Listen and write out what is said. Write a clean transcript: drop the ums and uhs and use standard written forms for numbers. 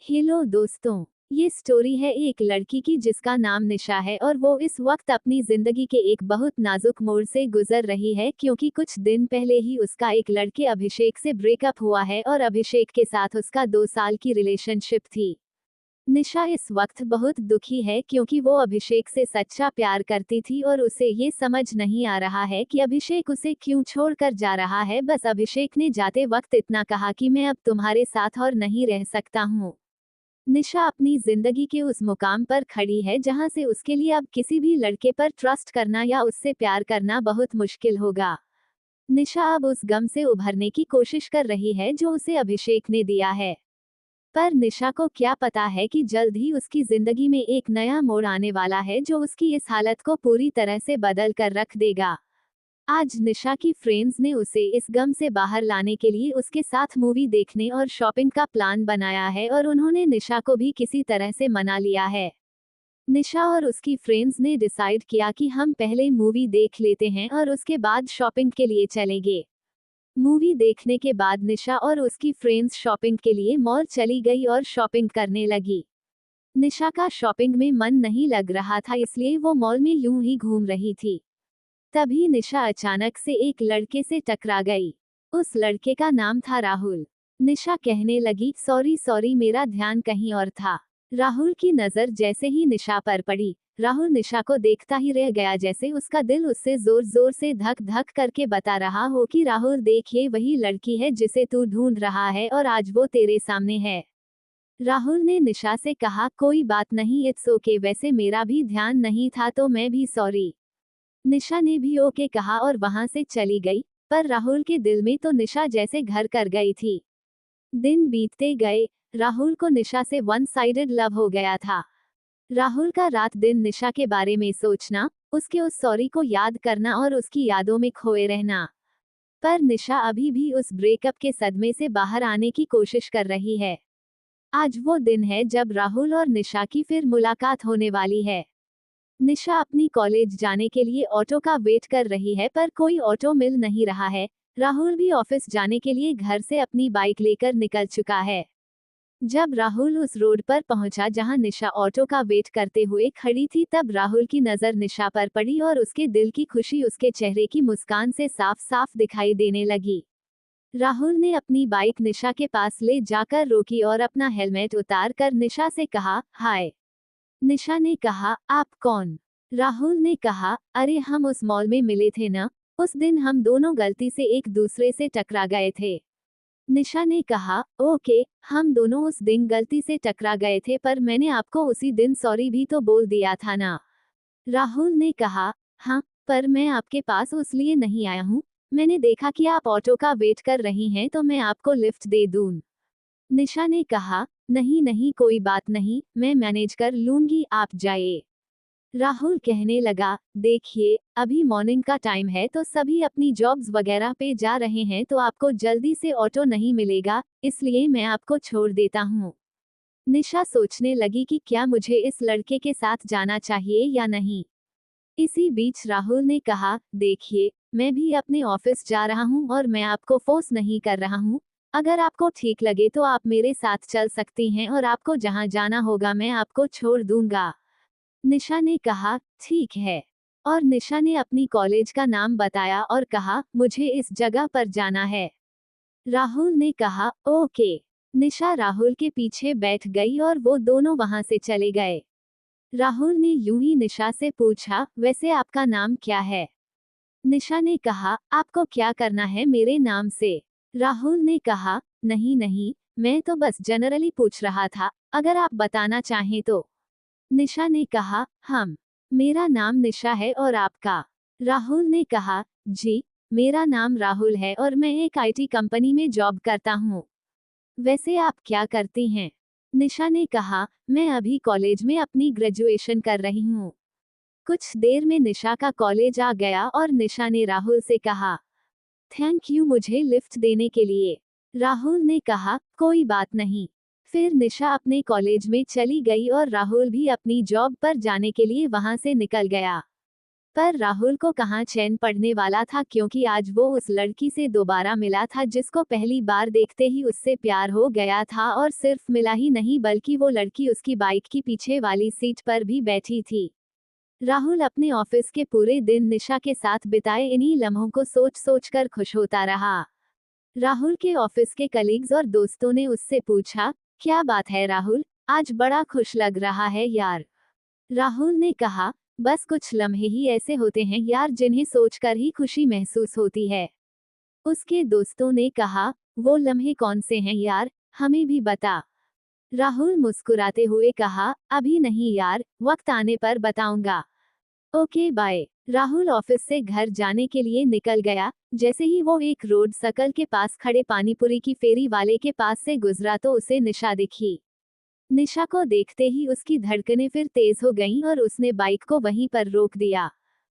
Hello दोस्तों। ये story है एक लड़की की जिसका नाम निशा है और वो इस वक्त अपनी जिंदगी के एक बहुत नाजुक मोड़ से गुजर रही है क्योंकि कुछ दिन पहले ही उसका एक लड़के अभिषेक से ब्रेकअप हुआ है और अभिषेक के साथ उसका 2 साल की रिलेशनशिप थी। निशा इस वक्त बहुत दुखी है क्योंकि वो अभिषेक से सच्चा प्यार करती थी और उसे ये समझ नहीं आ रहा है कि अभिषेक उसे क्यों छोड़कर जा रहा है। बस अभिषेक ने जाते वक्त इतना कहा कि मैं अब तुम्हारे साथ और नहीं रह सकता हूँ। निशा अपनी जिंदगी के उस मुकाम पर खड़ी है जहां से उसके लिए अब किसी भी लड़के पर ट्रस्ट करना या उससे प्यार करना बहुत मुश्किल होगा। निशा अब उस गम से उभरने की कोशिश कर रही है जो उसे अभिषेक ने दिया है। पर निशा को क्या पता है कि जल्द ही उसकी जिंदगी में एक नया मोड़ आने वाला है जो उसकी इस हालत को पूरी तरह से बदल कर रख देगा। आज निशा की फ्रेंड्स ने उसे इस गम से बाहर लाने के लिए उसके साथ मूवी देखने और शॉपिंग का प्लान बनाया है और उन्होंने निशा को भी किसी तरह से मना लिया है। निशा और उसकी फ्रेंड्स ने डिसाइड किया कि हम पहले मूवी देख लेते हैं और उसके बाद शॉपिंग के लिए चलेंगे। मूवी देखने के बाद निशा और उसकी फ्रेंड्स शॉपिंग के लिए मॉल चली गई और शॉपिंग करने लगी। निशा का शॉपिंग में मन नहीं लग रहा था इसलिए वो मॉल में यूं ही घूम रही थी। तभी निशा अचानक से एक लड़के से टकरा गई। उस लड़के का नाम था राहुल। निशा कहने लगी, सॉरी सॉरी, मेरा ध्यान कहीं और था। राहुल की नजर जैसे ही निशा पर पड़ी, राहुल निशा को देखता ही रह गया जैसे उसका दिल उससे जोर जोर से धक धक करके बता रहा हो कि राहुल देख, ये वही लड़की है जिसे तू ढूंढ रहा है और आज वो तेरे सामने है। राहुल ने निशा से कहा, कोई बात नहीं, इट्स ओके, वैसे मेरा भी ध्यान नहीं था तो मैं भी सॉरी। निशा ने भी ओके कहा और वहां से चली गई। पर राहुल के दिल में तो निशा जैसे घर कर गई थी। दिन बीतते गए, राहुल को निशा से वन साइडेड लव हो गया था। राहुल का रात दिन निशा के बारे में सोचना, उसके उस सॉरी को याद करना और उसकी यादों में खोए रहना। पर निशा अभी भी उस ब्रेकअप के सदमे से बाहर आने की कोशिश कर रही है। आज वो दिन है जब राहुल और निशा की फिर मुलाकात होने वाली है। निशा अपनी कॉलेज जाने के लिए ऑटो का वेट कर रही है पर कोई ऑटो मिल नहीं रहा है। राहुल भी ऑफिस जाने के लिए घर से अपनी बाइक लेकर निकल चुका है। जब राहुल उस रोड पर पहुंचा जहां निशा ऑटो का वेट करते हुए खड़ी थी तब राहुल की नजर निशा पर पड़ी और उसके दिल की खुशी उसके चेहरे की मुस्कान से साफ साफ दिखाई देने लगी। राहुल ने अपनी बाइक निशा के पास ले जाकर रोकी और अपना हेलमेट उतार कर निशा से कहा, हाय। निशा ने कहा, आप कौन? राहुल ने कहा, अरे हम उस मॉल में मिले थे ना, उस दिन हम दोनों गलती से एक दूसरे से टकरा गए थे। निशा ने कहा, ओके, हम दोनों उस दिन गलती से टकरा गए थे पर मैंने आपको उसी दिन सॉरी भी तो बोल दिया था ना। राहुल ने कहा, हाँ, पर मैं आपके पास उसलिए नहीं आया हूँ। मैंने देखा कि आप ऑटो का वेट कर रही हैं तो मैं आपको लिफ्ट दे दूं। निशा ने कहा, नहीं नहीं, कोई बात नहीं, मैं मैनेज कर लूंगी, आप जाइए। राहुल कहने लगा, देखिए, अभी मॉर्निंग का टाइम है तो सभी अपनी जॉब्स वगैरह पे जा रहे हैं तो आपको जल्दी से ऑटो नहीं मिलेगा, इसलिए मैं आपको छोड़ देता हूँ। निशा सोचने लगी कि क्या मुझे इस लड़के के साथ जाना चाहिए या नहीं। इसी बीच राहुल ने कहा, देखिए, मैं भी अपने ऑफिस जा रहा हूँ और मैं आपको फोर्स नहीं कर रहा हूँ। अगर आपको ठीक लगे तो आप मेरे साथ चल सकती हैं और आपको जहाँ जाना होगा मैं आपको छोड़ दूंगा। निशा ने कहा, ठीक है। और निशा ने अपनी कॉलेज का नाम बताया और कहा, मुझे इस जगह पर जाना है। राहुल ने कहा, ओके। निशा राहुल के पीछे बैठ गई और वो दोनों वहां से चले गए। राहुल ने यूं ही निशा से पूछा, वैसे आपका नाम क्या है? निशा ने कहा, आपको क्या करना है मेरे नाम से? राहुल ने कहा, नहीं नहीं, मैं तो बस जनरली पूछ रहा था, अगर आप बताना चाहें तो। निशा ने कहा, मेरा नाम निशा है और आपका? राहुल ने कहा, जी, मेरा नाम राहुल है और मैं एक आईटी कंपनी में जॉब करता हूँ। वैसे आप क्या करती हैं? निशा ने कहा, मैं अभी कॉलेज में अपनी ग्रेजुएशन कर रही हूँ। कुछ देर में निशा का कॉलेज आ गया और निशा ने राहुल से कहा, थैंक यू मुझे लिफ्ट देने के लिए। राहुल ने कहा, कोई बात नहीं। फिर निशा अपने कॉलेज में चली गई और राहुल भी अपनी जॉब पर जाने के लिए वहां से निकल गया। पर राहुल को कहाँ चैन पड़ने वाला था, क्योंकि आज वो उस लड़की से दोबारा मिला था जिसको पहली बार देखते ही उससे प्यार हो गया था, और सिर्फ मिला ही नहीं बल्कि वो लड़की उसकी बाइक की पीछे वाली सीट पर भी बैठी थी। राहुल अपने ऑफिस के पूरे दिन निशा के साथ बिताए इन्हीं लम्हों को सोच सोच कर खुश होता रहा। राहुल के ऑफिस के कलीग्स और दोस्तों ने उससे पूछा, क्या बात है राहुल, आज बड़ा खुश लग रहा है यार। राहुल ने कहा, बस कुछ लम्हे ही ऐसे होते हैं यार जिन्हें सोचकर ही खुशी महसूस होती है। उसके दोस्तों ने कहा, वो लम्हे कौन से हैं यार, हमें भी बता। राहुल मुस्कुराते हुए कहा, अभी नहीं यार, वक्त आने पर बताऊंगा। Okay bye. राहुल ऑफिस से घर जाने के लिए निकल गया। जैसे ही वो एक रोड सर्कल के पास खड़े पानीपुरी की फेरी वाले के पास से गुजरा तो उसे निशा दिखी। निशा को देखते ही उसकी धड़कनें फिर तेज हो गईं और उसने बाइक को वहीं पर रोक दिया।